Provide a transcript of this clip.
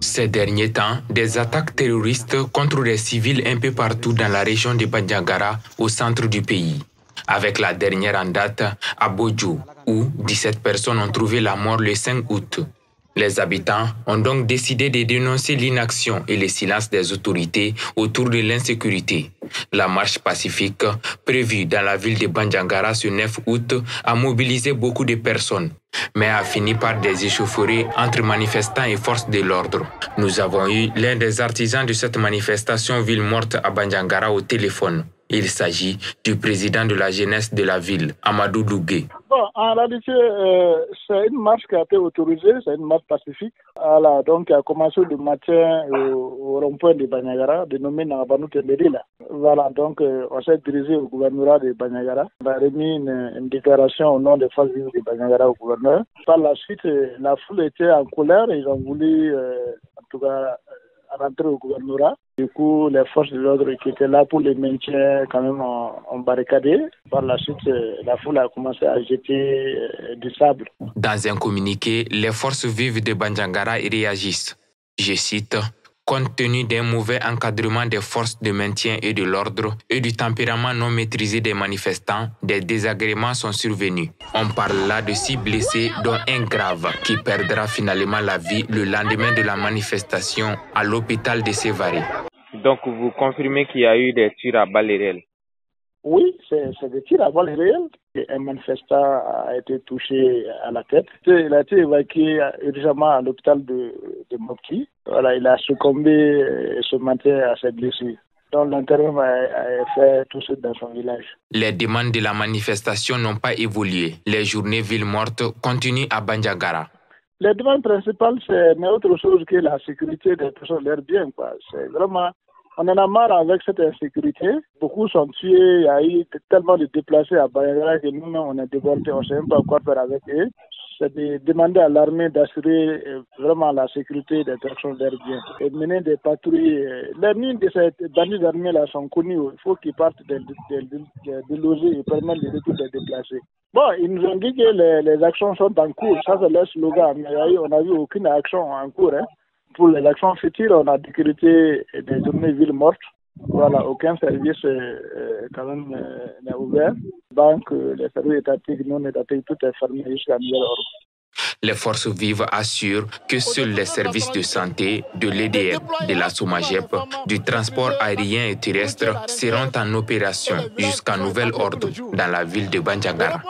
Ces derniers temps, des attaques terroristes contre des civils un peu partout dans la région de Bandiagara, au centre du pays. Avec la dernière en date à Bodjo, où 17 personnes ont trouvé la mort le 5 août. Les habitants ont donc décidé de dénoncer l'inaction et le silence des autorités autour de l'insécurité. La marche pacifique prévue dans la ville de Bandiagara ce 9 août a mobilisé beaucoup de personnes, mais a fini par des échauffourées entre manifestants et forces de l'ordre. Nous avons eu l'un des artisans de cette manifestation ville morte à Bandiagara au téléphone. Il s'agit du président de la jeunesse de la ville, Amadou Dougué. Bon, en réalité, c'est une marche qui a été autorisée, c'est une marche pacifique. Voilà, donc qui a commencé le matin au rond-point de Bandiagara, dénommé Nagabanou Tembedila. Voilà, donc on s'est dirigé au gouvernorat de Bandiagara. On a remis une déclaration au nom des forces vives de Bandiagara au gouverneur. Par la suite, la foule était en colère, ils ont voulu, en tout cas, rentrer au gouvernorat. Du coup, les forces de l'ordre qui étaient là pour les maintien quand même ont barricadé. Par la suite, la foule a commencé à jeter du sable. Dans un communiqué, les forces vives de Bandiagara réagissent. Je cite: compte tenu d'un mauvais encadrement des forces de maintien et de l'ordre et du tempérament non maîtrisé des manifestants, des désagréments sont survenus. On parle là de 6 blessés, dont un grave, qui perdra finalement la vie le lendemain de la manifestation à l'hôpital de Sévaré. Donc vous confirmez qu'il y a eu des tirs à balles réelles? Oui, c'est des tirs à balles réelles. Un manifestant a été touché à la tête. Il a été évacué urgemment à l'hôpital de Mopti. Voilà, il a succombé ce matin à ses blessures. Donc l'intervention a fait tout ça dans son village. Les demandes de la manifestation n'ont pas évolué. Les journées villes mortes continuent à Bandiagara. Les demandes principales, c'est autre chose que la sécurité des personnes, leurs biens, quoi. C'est vraiment, on en a marre avec cette insécurité. Beaucoup sont tués, il y a eu tellement de déplacés à Bandiagara que nous-mêmes, on est débordés, on ne sait même pas quoi faire avec eux. C'est de demander à l'armée d'assurer vraiment la sécurité des personnes, leurs biens. Et mener des patrouilles. Les mines de ces bandits armés-là sont connus. Il faut qu'ils partent des loger et permettre le retour des déplacés. Bon, ils nous ont dit que les actions sont en cours. Ça, c'est leur slogan. Mais on n'a vu aucune action en cours. Hein. Pour les actions futures, on a décrété des journées villes mortes. Voilà, aucun service quand même n'est ouvert. Banque, les services étatiques, non étatiques, tout est fermé jusqu'à nouvel ordre. Les forces vives assurent que seuls les services de santé, de l'EDF, de la SOMAGEP, du transport aérien et terrestre seront en opération jusqu'à nouvel ordre dans la ville de Bandiagara.